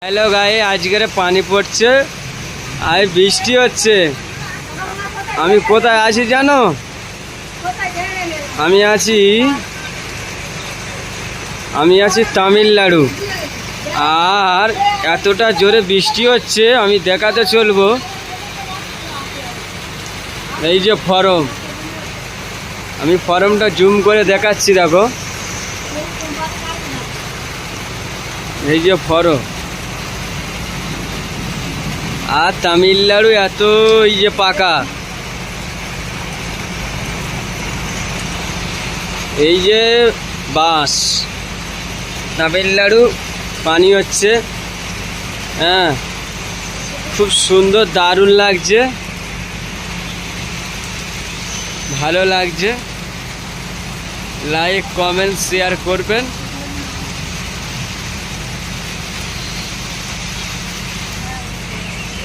Hello guy, আজকের পানি পড়ছে আর বৃষ্টি হচ্ছে। আমি কোথায় আছি জানো? আমি আছি তামিলনাড়ু। আর এতটা জোরে বৃষ্টি হচ্ছে, আমি দেখাতে চলবো। এই যে ফরম, আমি ফরমটা জুম করে দেখাচ্ছি, দেখো এই যে ফরম। আর তামিলনাড়ু এত এই যে পাকা, এই যে বাস। তামিলনাড়ু পানি হচ্ছে, হ্যাঁ খুব সুন্দর, দারুণ লাগছে, ভালো লাগছে। লাইক কমেন্ট শেয়ার করবেন।